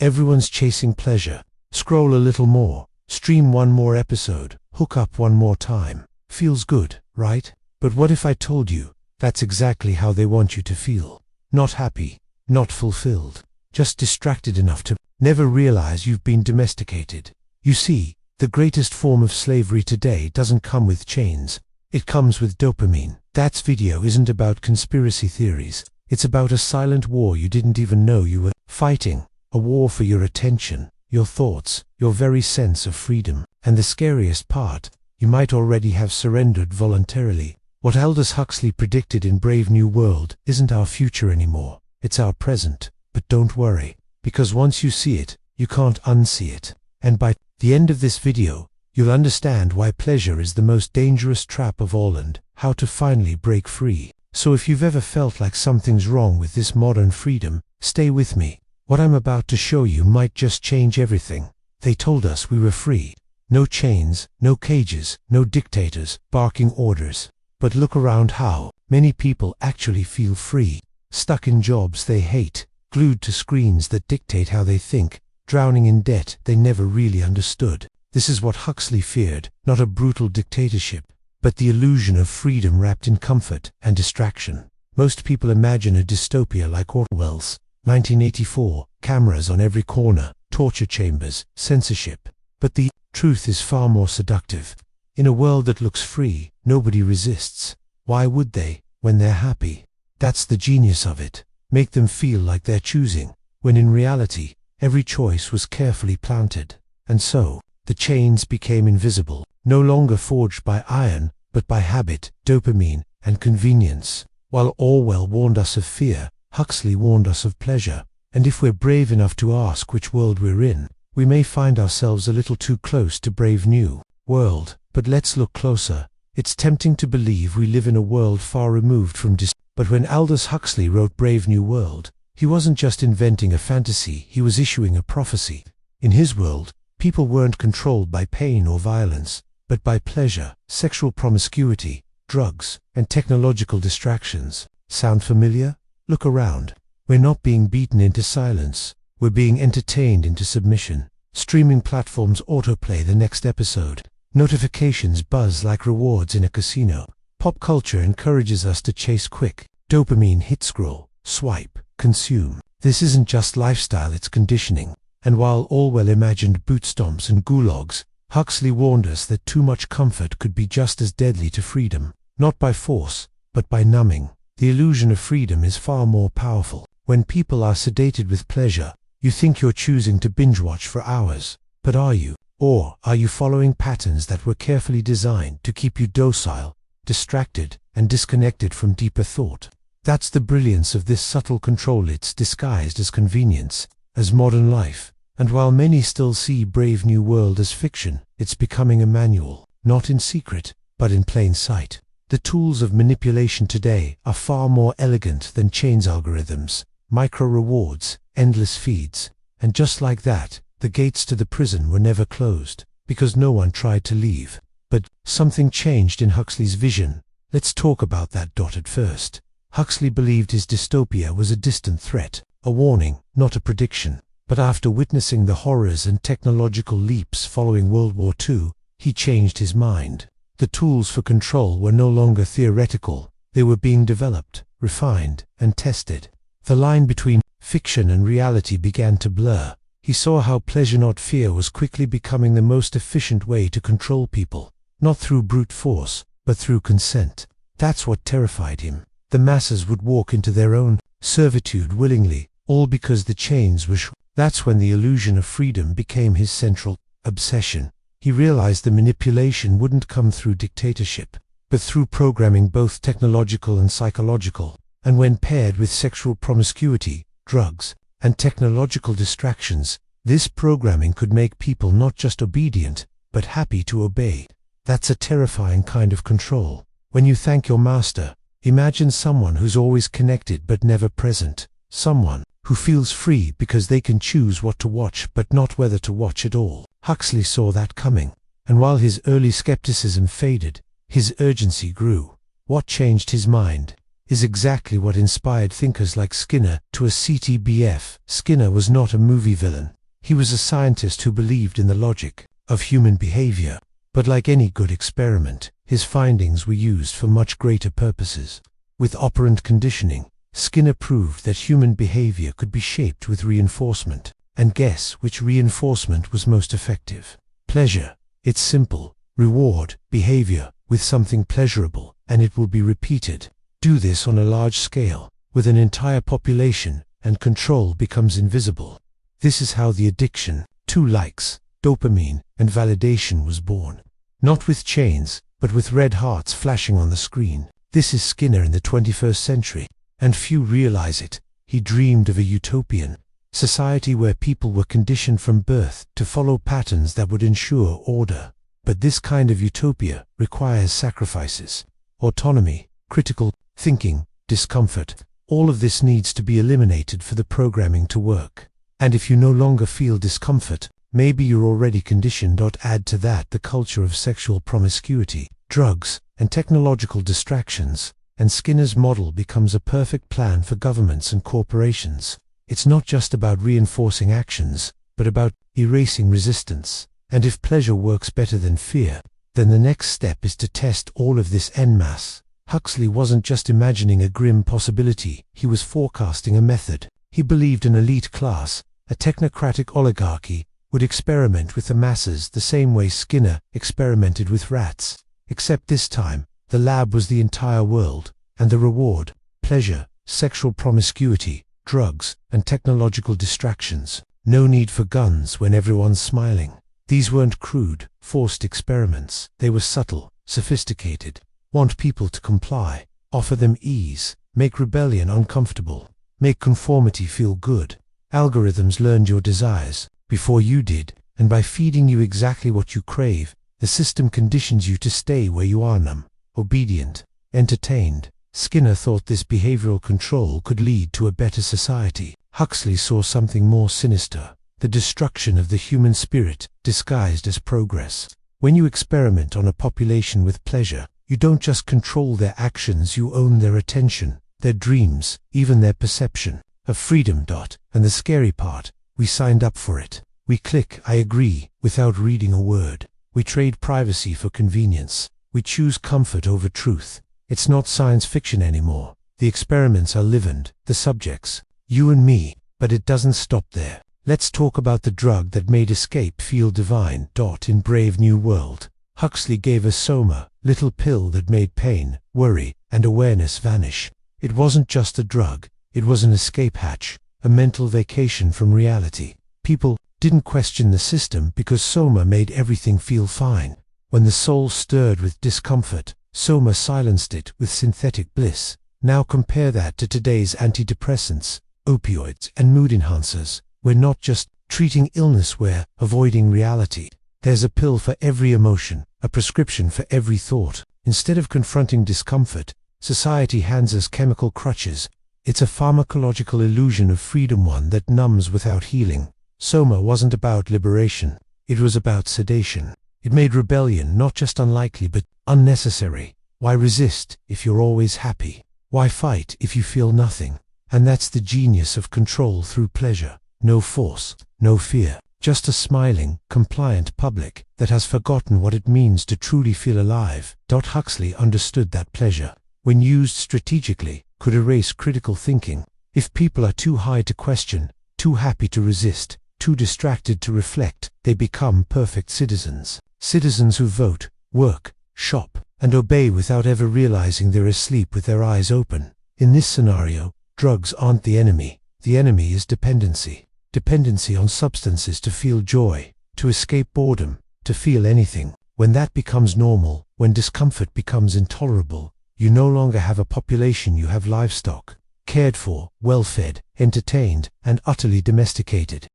Everyone's chasing pleasure. Scroll a little more, stream one more episode, hook up one more time. Feels good, right? But what if I told you that's exactly how they want you to feel? Not happy, not fulfilled, just distracted enough to never realize you've been domesticated. You see, the greatest form of slavery today doesn't come with chains. It comes with dopamine. That video isn't about conspiracy theories. It's about a silent war you didn't even know you were fighting. A war for your attention, your thoughts, your very sense of freedom. And the scariest part, you might already have surrendered voluntarily. What Aldous Huxley predicted in Brave New World isn't our future anymore. It's our present. But don't worry, because once you see it, you can't unsee it. And by the end of this video, you'll understand why pleasure is the most dangerous trap of all and how to finally break free. So if you've ever felt like something's wrong with this modern freedom, stay with me. What I'm about to show you might just change everything. They told us we were free. No chains, no cages, no dictators barking orders. But look around how many people actually feel free. Stuck in jobs they hate, glued to screens that dictate how they think, drowning in debt they never really understood. This is what Huxley feared, not a brutal dictatorship, but the illusion of freedom wrapped in comfort and distraction. Most people imagine a dystopia like Orwell's 1984, cameras on every corner, torture chambers, censorship. But the truth is far more seductive. In a world that looks free, nobody resists. Why would they, when they're happy? That's the genius of it. Make them feel like they're choosing, when in reality, every choice was carefully planted. And so, the chains became invisible, no longer forged by iron, but by habit, dopamine, and convenience. While Orwell warned us of fear, Huxley warned us of pleasure. And if we're brave enough to ask which world we're in, we may find ourselves a little too close to Brave New World. But let's look closer. It's tempting to believe we live in a world far removed from But when Aldous Huxley wrote Brave New World, he wasn't just inventing a fantasy, he was issuing a prophecy. In his world, people weren't controlled by pain or violence, but by pleasure, sexual promiscuity, drugs, and technological distractions. Sound familiar? Look around. We're not being beaten into silence. We're being entertained into submission. Streaming platforms autoplay the next episode. Notifications buzz like rewards in a casino. Pop culture encourages us to chase quick. Dopamine hit scroll, swipe, consume. This isn't just lifestyle, it's conditioning. And while Orwell imagined boot stomps and gulags, Huxley warned us that too much comfort could be just as deadly to freedom. Not by force, but by numbing. The illusion of freedom is far more powerful. When people are sedated with pleasure, you think you're choosing to binge-watch for hours. But are you? Or are you following patterns that were carefully designed to keep you docile, distracted, and disconnected from deeper thought? That's the brilliance of this subtle control. It's disguised as convenience, as modern life. And while many still see Brave New World as fiction, it's becoming a manual, not in secret, but in plain sight. The tools of manipulation today are far more elegant than chains algorithms, micro-rewards, endless feeds. And just like that, the gates to the prison were never closed, because no one tried to leave. But something changed in Huxley's vision. Let's talk about that. At first, Huxley believed his dystopia was a distant threat, a warning, not a prediction. But after witnessing the horrors and technological leaps following World War II, he changed his mind. The tools for control were no longer theoretical. They were being developed, refined, and tested. The line between fiction and reality began to blur. He saw how pleasure, not fear, was quickly becoming the most efficient way to control people. Not through brute force, but through consent. That's what terrified him. The masses would walk into their own servitude willingly, all because the chains were That's when the illusion of freedom became his central obsession. He realized the manipulation wouldn't come through dictatorship, but through programming, both technological and psychological. And when paired with sexual promiscuity, drugs, and technological distractions, this programming could make people not just obedient, but happy to obey. That's a terrifying kind of control. When you thank your master, imagine someone who's always connected but never present. Someone who feels free because they can choose what to watch but not whether to watch at all. Huxley saw that coming, and while his early skepticism faded, his urgency grew. What changed his mind? is exactly what inspired thinkers like Skinner to a CTBF. Skinner was not a movie villain. He was a scientist who believed in the logic of human behavior. But like any good experiment, his findings were used for much greater purposes. With operant conditioning, Skinner proved that human behavior could be shaped with reinforcement. And guess which reinforcement was most effective? Pleasure. It's simple. Reward behavior with something pleasurable, and it will be repeated. Do this on a large scale, with an entire population, and control becomes invisible. This is how the addiction to likes, dopamine, and validation was born. Not with chains, but with red hearts flashing on the screen. This is Skinner in the 21st century, and few realize it. He dreamed of a utopian society where people were conditioned from birth to follow patterns that would ensure order. But this kind of utopia requires sacrifices, autonomy, critical thinking, discomfort. All of this needs to be eliminated for the programming to work. And if you no longer feel discomfort, maybe you're already conditioned. Add to that the culture of sexual promiscuity, drugs, and technological distractions, and Skinner's model becomes a perfect plan for governments and corporations. It's not just about reinforcing actions, but about erasing resistance. And if pleasure works better than fear, then the next step is to test all of this en masse. Huxley wasn't just imagining a grim possibility, he was forecasting a method. He believed an elite class, a technocratic oligarchy, would experiment with the masses the same way Skinner experimented with rats. Except this time, the lab was the entire world, and the reward, pleasure, sexual promiscuity, drugs, and technological distractions. No need for guns when everyone's smiling. These weren't crude, forced experiments. They were subtle, sophisticated. Want people to comply, offer them ease, make rebellion uncomfortable, make conformity feel good. Algorithms learned your desires before you did, and by feeding you exactly what you crave, the system conditions you to stay where you are, numb, obedient, entertained. Skinner thought this behavioral control could lead to a better society. Huxley saw something more sinister, the destruction of the human spirit disguised as progress. When you experiment on a population with pleasure, you don't just control their actions, you own their attention, their dreams, even their perception of freedom. And the scary part, we signed up for it. We click "I agree" without reading a word. We trade privacy for convenience. We choose comfort over truth. It's not science fiction anymore. The experiments are living, the subjects, you and me. But it doesn't stop there. Let's talk about the drug that made escape feel divine. In Brave New World, Huxley gave us Soma, little pill that made pain, worry, and awareness vanish. It wasn't just a drug, it was an escape hatch, a mental vacation from reality. People didn't question the system because Soma made everything feel fine. When the soul stirred with discomfort, Soma silenced it with synthetic bliss. Now compare that to today's antidepressants, opioids, and mood enhancers. We're not just treating illness, we're avoiding reality. There's a pill for every emotion, a prescription for every thought. Instead of confronting discomfort, society hands us chemical crutches. It's a pharmacological illusion of freedom, one that numbs without healing. Soma wasn't about liberation, it was about sedation. It made rebellion not just unlikely but unnecessary. Why resist if you're always happy? Why fight if you feel nothing? And that's the genius of control through pleasure. No force, no fear, just a smiling, compliant public that has forgotten what it means to truly feel alive. Huxley understood that pleasure, when used strategically, could erase critical thinking. If people are too high to question, too happy to resist, too distracted to reflect, they become perfect citizens. Citizens who vote, work, shop, and obey without ever realizing they're asleep with their eyes open. In this scenario, drugs aren't the enemy. The enemy is dependency. Dependency on substances to feel joy, to escape boredom, to feel anything. When that becomes normal, when discomfort becomes intolerable, you no longer have a population, you have livestock, cared for, well-fed, entertained, and utterly domesticated.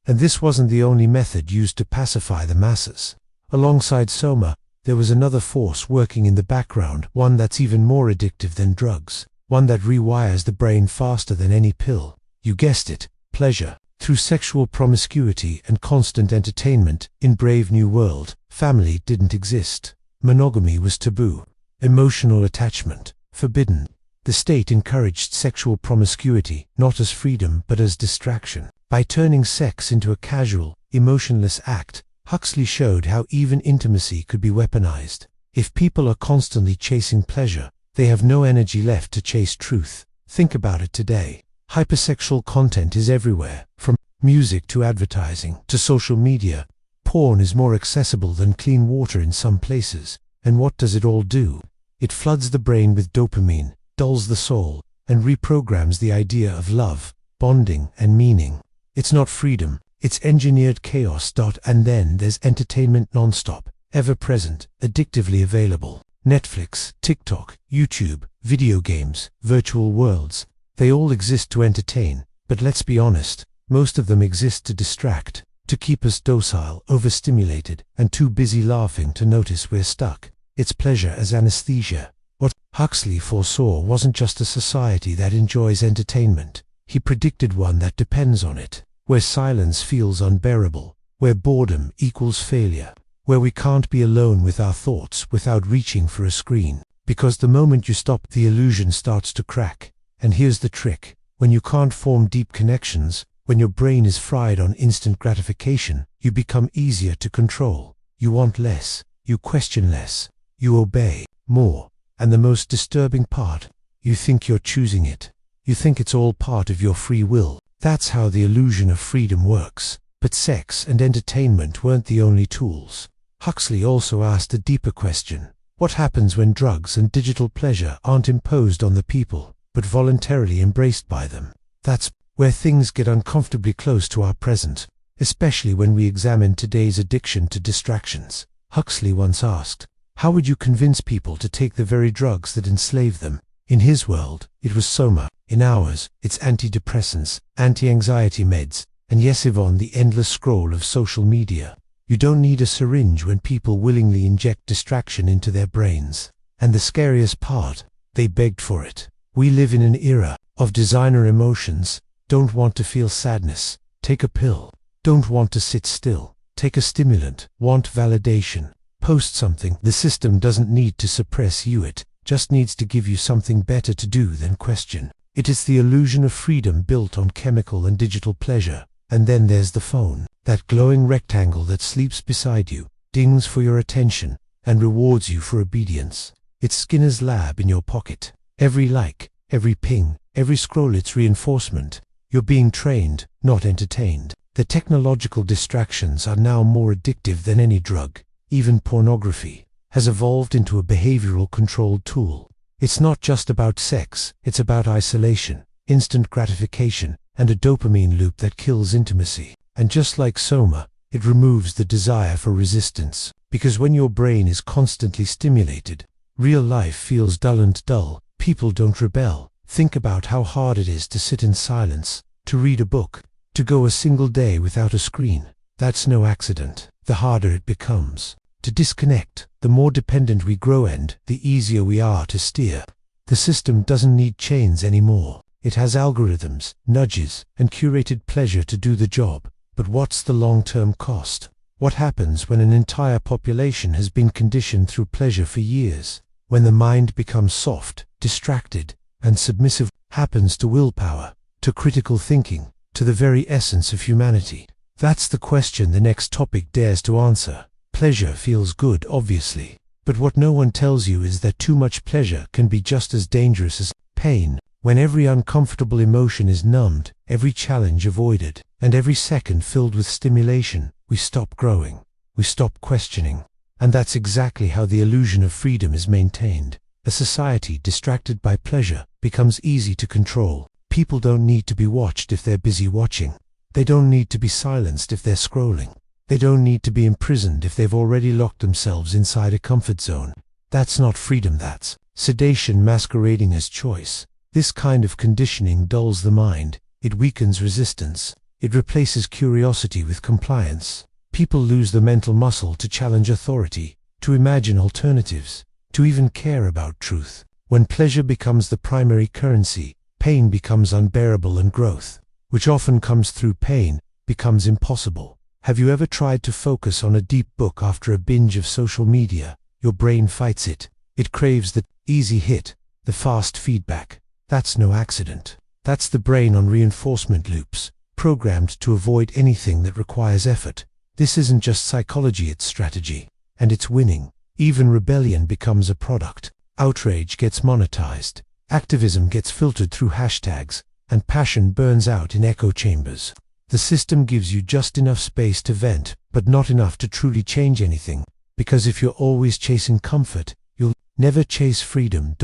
And this wasn't the only method used to pacify the masses. Alongside Soma, there was another force working in the background, one that's even more addictive than drugs, one that rewires the brain faster than any pill. You guessed it, pleasure. Through sexual promiscuity and constant entertainment, in Brave New World, family didn't exist. Monogamy was taboo. Emotional attachment, forbidden. The state encouraged sexual promiscuity, not as freedom but as distraction. By turning sex into a casual, emotionless act, Huxley showed how even intimacy could be weaponized. If people are constantly chasing pleasure, they have no energy left to chase truth. Think about it today. Hypersexual content is everywhere, from music to advertising to social media. Porn is more accessible than clean water in some places. And what does it all do? It floods the brain with dopamine, dulls the soul, and reprograms the idea of love, bonding, and meaning. It's not freedom, it's engineered chaos. And then there's entertainment nonstop, ever-present, addictively available. Netflix, TikTok, YouTube, video games, virtual worlds, they all exist to entertain, but let's be honest, most of them exist to distract, to keep us docile, overstimulated, and too busy laughing to notice we're stuck. It's pleasure as anesthesia. What Huxley foresaw wasn't just a society that enjoys entertainment. He predicted one that depends on it, where silence feels unbearable, where boredom equals failure, where we can't be alone with our thoughts without reaching for a screen. Because the moment you stop, the illusion starts to crack. And here's the trick. When you can't form deep connections, when your brain is fried on instant gratification, you become easier to control. You want less, you question less, you obey more. And the most disturbing part, you think you're choosing it. You think it's all part of your free will. That's how the illusion of freedom works. But sex and entertainment weren't the only tools. Huxley also asked a deeper question. What happens when drugs and digital pleasure aren't imposed on the people, but voluntarily embraced by them? That's where things get uncomfortably close to our present, especially when we examine today's addiction to distractions. Huxley once asked, how would you convince people to take the very drugs that enslave them? In his world, it was soma. In ours, it's antidepressants, anti-anxiety meds, and yes, Yvonne, the endless scroll of social media. You don't need a syringe when people willingly inject distraction into their brains. And the scariest part, they begged for it. We live in an era of designer emotions. Don't want to feel sadness? Take a pill. Don't want to sit still? Take a stimulant. Want validation? Post something. The system doesn't need to suppress you, it just needs to give you something better to do than question. It is the illusion of freedom built on chemical and digital pleasure. And then there's the phone, that glowing rectangle that sleeps beside you, dings for your attention, and rewards you for obedience. It's Skinner's lab in your pocket. Every like, every ping, every scroll, it's reinforcement. You're being trained, not entertained. The technological distractions are now more addictive than any drug. Even pornography has evolved into a behavioral controlled tool. It's not just about sex, it's about isolation, instant gratification, and a dopamine loop that kills intimacy. And just like soma, it removes the desire for resistance. Because when your brain is constantly stimulated, real life feels dull and dull. People don't rebel. Think about how hard it is to sit in silence, to read a book, to go a single day without a screen. That's no accident. The harder it becomes to disconnect, the more dependent we grow and the easier we are to steer. The system doesn't need chains anymore. It has algorithms, nudges, and curated pleasure to do the job. But what's the long-term cost? What happens when an entire population has been conditioned through pleasure for years? When the mind becomes soft, distracted, and submissive, happens to willpower, to critical thinking, to the very essence of humanity? That's the question the next topic dares to answer. Pleasure feels good, obviously. But what no one tells you is that too much pleasure can be just as dangerous as pain. When every uncomfortable emotion is numbed, every challenge avoided, and every second filled with stimulation, we stop growing, we stop questioning. And that's exactly how the illusion of freedom is maintained. A society distracted by pleasure becomes easy to control. People don't need to be watched if they're busy watching. They don't need to be silenced if they're scrolling. They don't need to be imprisoned if they've already locked themselves inside a comfort zone. That's not freedom, that's sedation masquerading as choice. This kind of conditioning dulls the mind, it weakens resistance, it replaces curiosity with compliance. People lose the mental muscle to challenge authority, to imagine alternatives, to even care about truth. When pleasure becomes the primary currency, pain becomes unbearable and growth, which often comes through pain, becomes impossible. Have you ever tried to focus on a deep book after a binge of social media? Your brain fights it. It craves the easy hit, the fast feedback. That's no accident. That's the brain on reinforcement loops, programmed to avoid anything that requires effort. This isn't just psychology, it's strategy. And it's winning. Even rebellion becomes a product. Outrage gets monetized. Activism gets filtered through hashtags. And passion burns out in echo chambers. The system gives you just enough space to vent, but not enough to truly change anything. Because if you're always chasing comfort, you'll never chase freedom.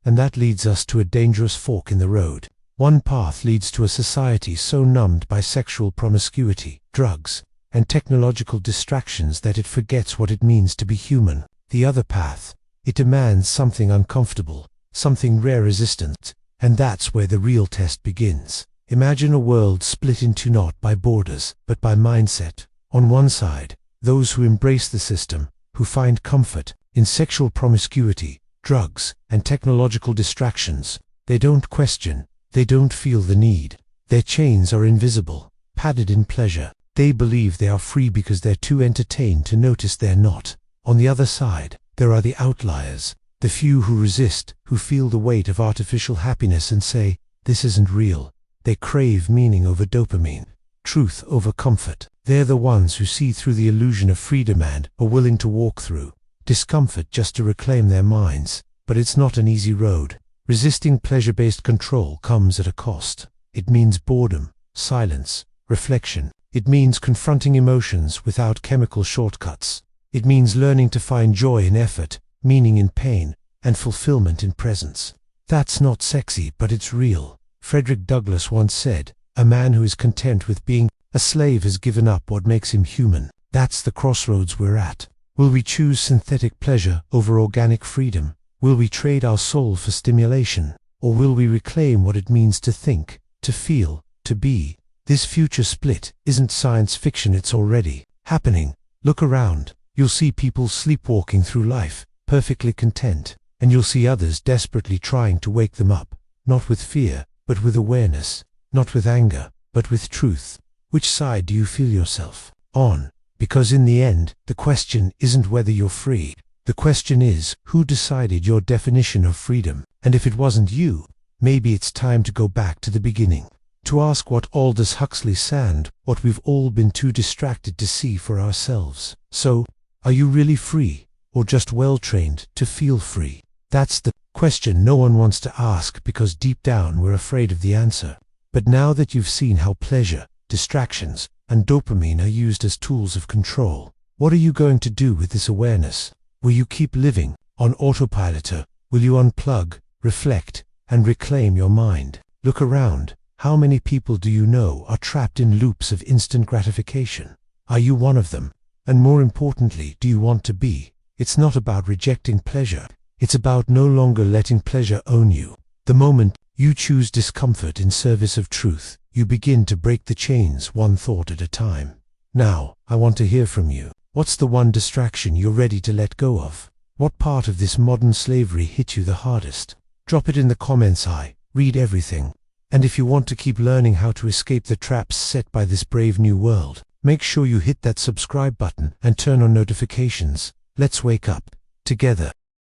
And that leads us to a dangerous fork in the road. One path leads to a society so numbed by sexual promiscuity, drugs, and technological distractions that it forgets what it means to be human. The other path, it demands something uncomfortable, something rare resistance, and that's where the real test begins. Imagine a world split into not by borders, but by mindset. On one side, those who embrace the system, who find comfort in sexual promiscuity, drugs, and technological distractions. They don't question, they don't feel the need. Their chains are invisible, padded in pleasure. They believe they are free because they're too entertained to notice they're not. On the other side, there are the outliers, the few who resist, who feel the weight of artificial happiness and say, this isn't real. They crave meaning over dopamine, truth over comfort. They're the ones who see through the illusion of freedom and are willing to walk through discomfort just to reclaim their minds. But it's not an easy road. Resisting pleasure-based control comes at a cost. It means boredom, silence, reflection. It means confronting emotions without chemical shortcuts. It means learning to find joy in effort, meaning in pain, and fulfillment in presence. That's not sexy, but it's real. Frederick Douglass once said, "A man who is content with being a slave has given up what makes him human." That's the crossroads we're at. Will we choose synthetic pleasure over organic freedom? Will we trade our soul for stimulation? Or will we reclaim what it means to think, to feel, to be? This future split isn't science fiction, it's already happening. Look around. You'll see people sleepwalking through life, perfectly content, and you'll see others desperately trying to wake them up, not with fear, but with awareness, not with anger, but with truth. Which side do you feel yourself on? Because in the end, the question isn't whether you're free. The question is, who decided your definition of freedom? And if it wasn't you, maybe it's time to go back to the beginning. To ask what Aldous Huxley said, what we've all been too distracted to see for ourselves. So, are you really free, or just well-trained to feel free? That's the question no one wants to ask because deep down we're afraid of the answer. But now that you've seen how pleasure, distractions, and dopamine are used as tools of control, what are you going to do with this awareness? Will you keep living on autopilot, or will you unplug, reflect, and reclaim your mind? Look around. How many people do you know are trapped in loops of instant gratification? Are you one of them? And more importantly, do you want to be? It's not about rejecting pleasure. It's about no longer letting pleasure own you. The moment you choose discomfort in service of truth, you begin to break the chains one thought at a time. Now, I want to hear from you. What's the one distraction you're ready to let go of? What part of this modern slavery hit you the hardest? Drop it in the comments. I read everything. And if you want to keep learning how to escape the traps set by this brave new world, make sure you hit that subscribe button and turn on notifications. Let's wake up together.